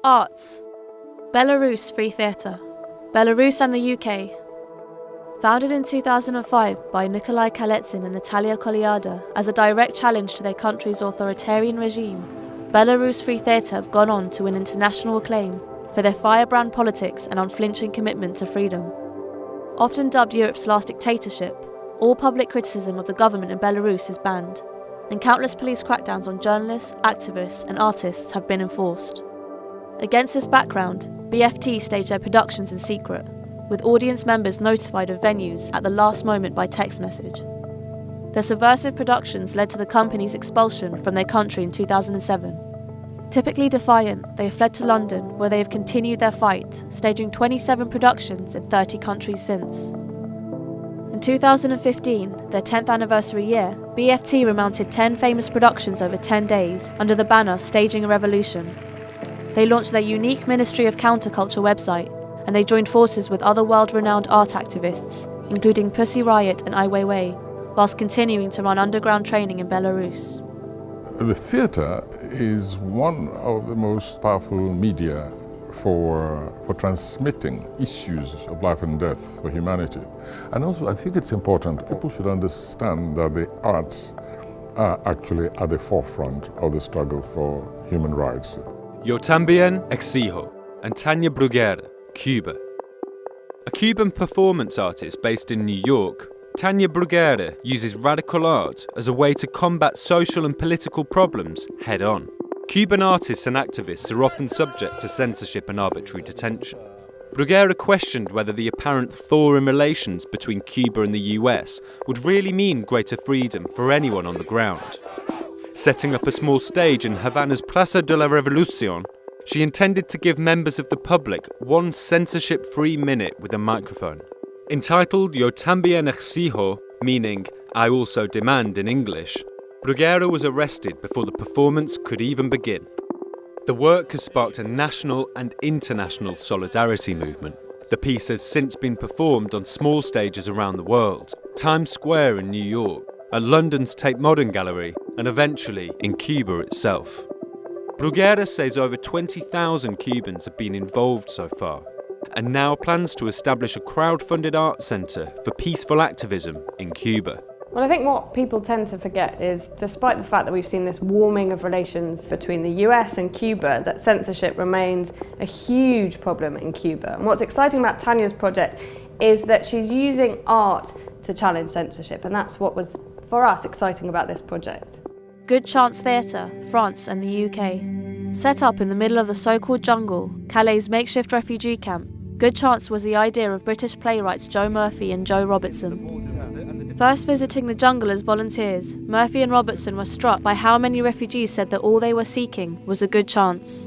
Arts. Belarus Free Theatre. Belarus and the UK. Founded in 2005 by Nikolai Kaletsin and Natalia Koliada as a direct challenge to their country's authoritarian regime, Belarus Free Theatre have gone on to win international acclaim for their firebrand politics and unflinching commitment to freedom. Often dubbed Europe's last dictatorship, all public criticism of the government in Belarus is banned, and countless police crackdowns on journalists, activists and artists have been enforced. Against this background, BFT staged their productions in secret, with audience members notified of venues at the last moment by text message. Their subversive productions led to the company's expulsion from their country in 2007. Typically defiant, they have fled to London, where they have continued their fight, staging 27 productions in 30 countries since. In 2015, their 10th anniversary year, BFT remounted 10 famous productions over 10 days under the banner Staging a Revolution. They launched their unique Ministry of Counterculture website, and they joined forces with other world-renowned art activists, including Pussy Riot and Ai Weiwei, whilst continuing to run underground training in Belarus. The theatre is one of the most powerful media for transmitting issues of life and death for humanity. And also I think it's important, people should understand that the arts are actually at the forefront of the struggle for human rights. Yo también exijo, and Tanya Bruguera, Cuba. A Cuban performance artist based in New York, Tanya Bruguera uses radical art as a way to combat social and political problems head-on. Cuban artists and activists are often subject to censorship and arbitrary detention. Bruguera questioned whether the apparent thaw in relations between Cuba and the US would really mean greater freedom for anyone on the ground. Setting up a small stage in Havana's Plaza de la Revolucion, she intended to give members of the public one censorship-free minute with a microphone. Entitled Yo también exijo, meaning I also demand in English, Bruguera was arrested before the performance could even begin. The work has sparked a national and international solidarity movement. The piece has since been performed on small stages around the world, Times Square in New York, at London's Tate Modern Gallery, and eventually in Cuba itself. Bruguera says over 20,000 Cubans have been involved so far, and now plans to establish a crowd-funded art centre for peaceful activism in Cuba. Well, I think what people tend to forget is, despite the fact that we've seen this warming of relations between the US and Cuba, that censorship remains a huge problem in Cuba. And what's exciting about Tanya's project is that she's using art to challenge censorship, and that's what was, for us, exciting about this project. Good Chance Theatre, France and the UK. Set up in the middle of the so-called jungle, Calais' makeshift refugee camp, Good Chance was the idea of British playwrights Joe Murphy and Joe Robertson. First visiting the jungle as volunteers, Murphy and Robertson were struck by how many refugees said that all they were seeking was a good chance.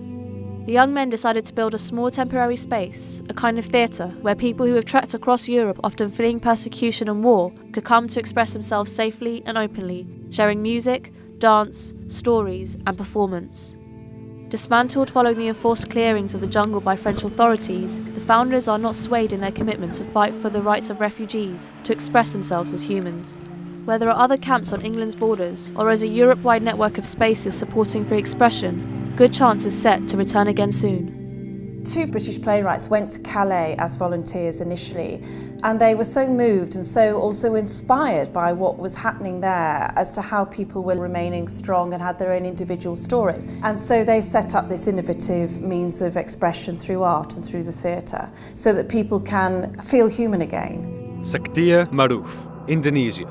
The young men decided to build a small temporary space, a kind of theatre, where people who have trekked across Europe, often fleeing persecution and war, could come to express themselves safely and openly, sharing music, dance, stories and performance. Dismantled following the enforced clearings of the jungle by French authorities, the founders are not swayed in their commitment to fight for the rights of refugees to express themselves as humans. Where there are other camps on England's borders, or as a Europe-wide network of spaces supporting free expression, Good Chance is set to return again soon. 2 British playwrights went to Calais as volunteers initially, and they were so moved and so also inspired by what was happening there as to how people were remaining strong and had their own individual stories. And so they set up this innovative means of expression through art and through the theatre so that people can feel human again. Saktia Maruf, Indonesia.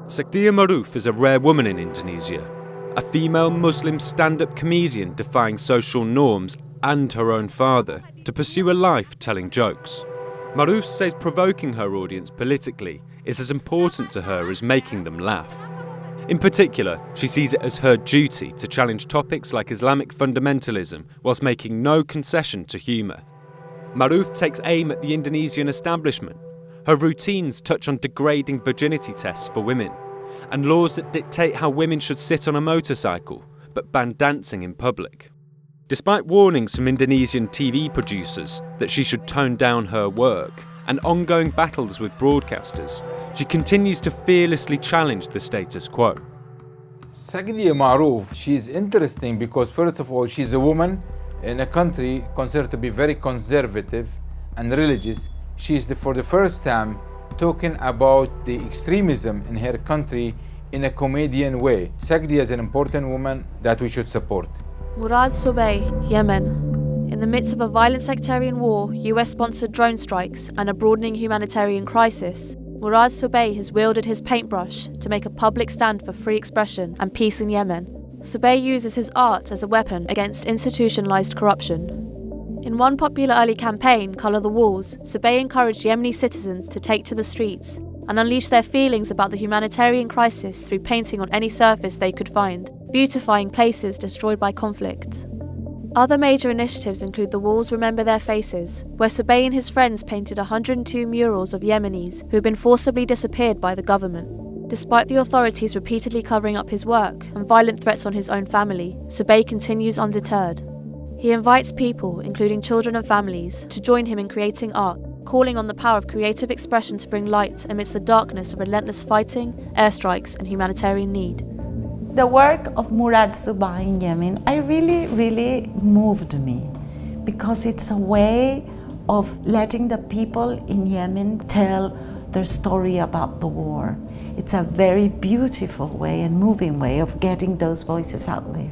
Saktia Maruf is a rare woman in Indonesia, a female Muslim stand-up comedian defying social norms and her own father to pursue a life telling jokes. Maruf says provoking her audience politically is as important to her as making them laugh. In particular, she sees it as her duty to challenge topics like Islamic fundamentalism whilst making no concession to humour. Maruf takes aim at the Indonesian establishment. Her routines touch on degrading virginity tests for women and laws that dictate how women should sit on a motorcycle but ban dancing in public. Despite warnings from Indonesian TV producers that she should tone down her work and ongoing battles with broadcasters, she continues to fearlessly challenge the status quo. Saktia Maruf, she's interesting because first of all, she's a woman in a country considered to be very conservative and religious. She's for the first time talking about the extremism in her country in a comedian way. Sagdi is an important woman that we should support. Murad Subay, Yemen. In the midst of a violent sectarian war, US-sponsored drone strikes, and a broadening humanitarian crisis, Murad Subay has wielded his paintbrush to make a public stand for free expression and peace in Yemen. Subay uses his art as a weapon against institutionalised corruption. In one popular early campaign, Colour the Walls, Subay encouraged Yemeni citizens to take to the streets and unleash their feelings about the humanitarian crisis through painting on any surface they could find, beautifying places destroyed by conflict. Other major initiatives include The Walls Remember Their Faces, where Subay and his friends painted 102 murals of Yemenis who had been forcibly disappeared by the government. Despite the authorities repeatedly covering up his work and violent threats on his own family, Subay continues undeterred. He invites people, including children and families, to join him in creating art, calling on the power of creative expression to bring light amidst the darkness of relentless fighting, airstrikes, and humanitarian need. The work of Murad Subay in Yemen, really moved me, because it's a way of letting the people in Yemen tell their story about the war. It's a very beautiful way and moving way of getting those voices out there.